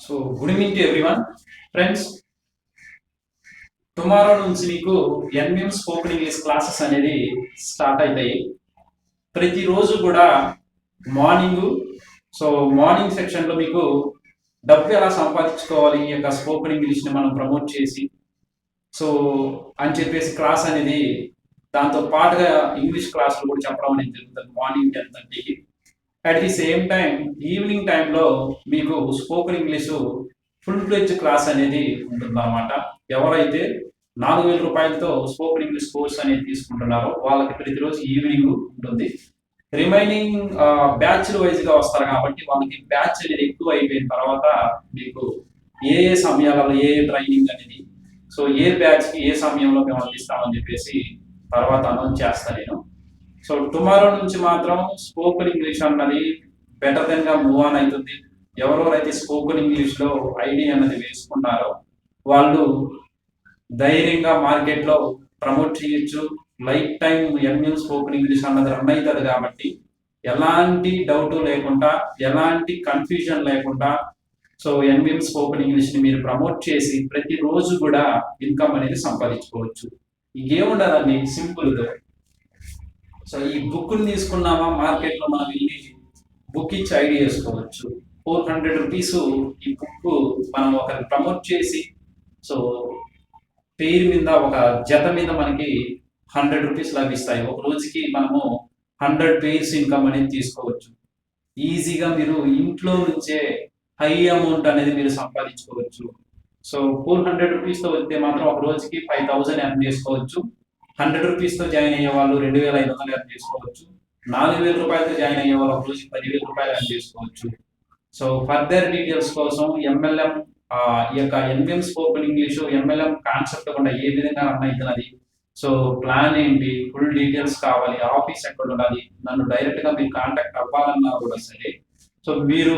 So good evening to everyone friends. Tomorrow నుంచి మీకు NM spoken English classes అనేది start అవుతాయి. ప్రతిరోజు కూడా మార్నింగ్ సో మార్నింగ్ సెక్షన్లో మీకు డబ్బు ఎలా సంపాదించుకోవాలి ఈ యొక్క స్పోకెన్ ఇంగ్లీష్ని మనం ప్రమోట్ చేసి సో అని చెప్పేసి క్లాస్ అనేది దాంతో పాటుగా ఇంగ్లీష్ క్లాసులు కూడా చెప్పడం అనేది జరుగుతుంది మార్నింగ్ 10:30కి. At the same time evening టైంలో మీకు spoken English full fledge class అనేది ఉంటుందన్నమాట. ఎవరైతే 4,000 రూపాయలతో స్పోకెన్ ఇంగ్లీష్ కోర్స్ అనేది తీసుకుంటున్నారో వాళ్ళకి ప్రతిరోజు ఈవినింగ్ ఉంటుంది. రిమైనింగ్ బ్యాచ్లు వైజ్గా వస్తారు కాబట్టి వాళ్ళకి బ్యాచ్ అనేది ఎక్కువ అయిపోయిన తర్వాత మీకు ఏ ఏ సమయాలలో ఏ ఏ ట్రైనింగ్ అనేది సో ఏ బ్యాచ్కి ఏ సమయంలో మేము అందిస్తామని చెప్పేసి తర్వాత అనౌన్స్ చేస్తాను నేను. సో టుమారో నుంచి మాత్రం స్పోకెన్ ఇంగ్లీష్ అన్నది బెటర్ దెన్ గా మూవ్ ఆన్ అవుతుంది. ఎవరెవరైతే స్పోకెన్ ఇంగ్లీష్ లో ఐడి అన్నది వేసుకున్నారో వాళ్ళు ధైర్యంగా మార్కెట్ లో ప్రమోట్ చేయొచ్చు. Life time MM spoken English అన్నది రన్ అవుతుంది కాబట్టి ఎలాంటి డౌట్ లేకుండా ఎలాంటి కన్ఫ్యూజన్ లేకుండా సో ఎంఎం స్పోకెన్ ఇంగ్లీష్ ని మీరు ప్రమోట్ చేసి ప్రతిరోజు కూడా ఇన్కమ్ అనేది సంపాదించుకోవచ్చు. ఏముండదండి, సింపుల్. సో ఈ బుక్ తీసుకున్నామా మార్కెట్ లో మనం వెళ్ళి బుక్ ఇచ్చి ఐడి చేసుకోవచ్చు. 400 రూపీస్ ఈ బుక్ మనం ఒకరిని ప్రమోట్ చేసి సో పేరు మీద ఒక జత మీద మనకి 100 రూపీస్ లభిస్తాయి. ఒక రోజుకి మనము 100 పేర్స్ ఇన్కమ్ అనేది తీసుకోవచ్చు. ఈజీగా మీరు ఇంట్లో నుంచే హై అమౌంట్ అనేది మీరు సంపాదించుకోవచ్చు. సో 400 రూపీస్తో వస్తే మాత్రం ఒక రోజుకి 5,000 ఎర్న్ చేసుకోవచ్చు. 100 రూపీస్తో జాయిన్ అయ్యే వాళ్ళు 2,500 ఎర్న్ చేసుకోవచ్చు. 4,000 రూపాయలతో జాయిన్ అయ్యే వాళ్ళు ఒక రోజుకి 10,000 రూపాయలు ఎర్న్ చేసుకోవచ్చు. సో ఫర్దర్ డీటెయిల్స్ కోసం ఎంఎల్ఎం ఈ యొక్క MM spoken English MLM concept కూడా ఏ విధంగా రన్ అవుతున్నది, సో ప్లాన్ ఏంటి, ఫుల్ డీటెయిల్స్ కావాలి, ఆఫీస్ ఎక్కడ ఉండాలి, నన్ను డైరెక్ట్ గా మీరు కాంటాక్ట్ అవ్వాలన్నా కూడా సరే సో మీరు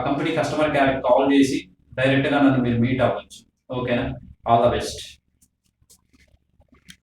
కంపెనీ కస్టమర్ కేర్ కాల్ చేసి డైరెక్ట్ గా నన్ను మీరు మీట్ అవ్వచ్చు. ఓకేనా? All the best.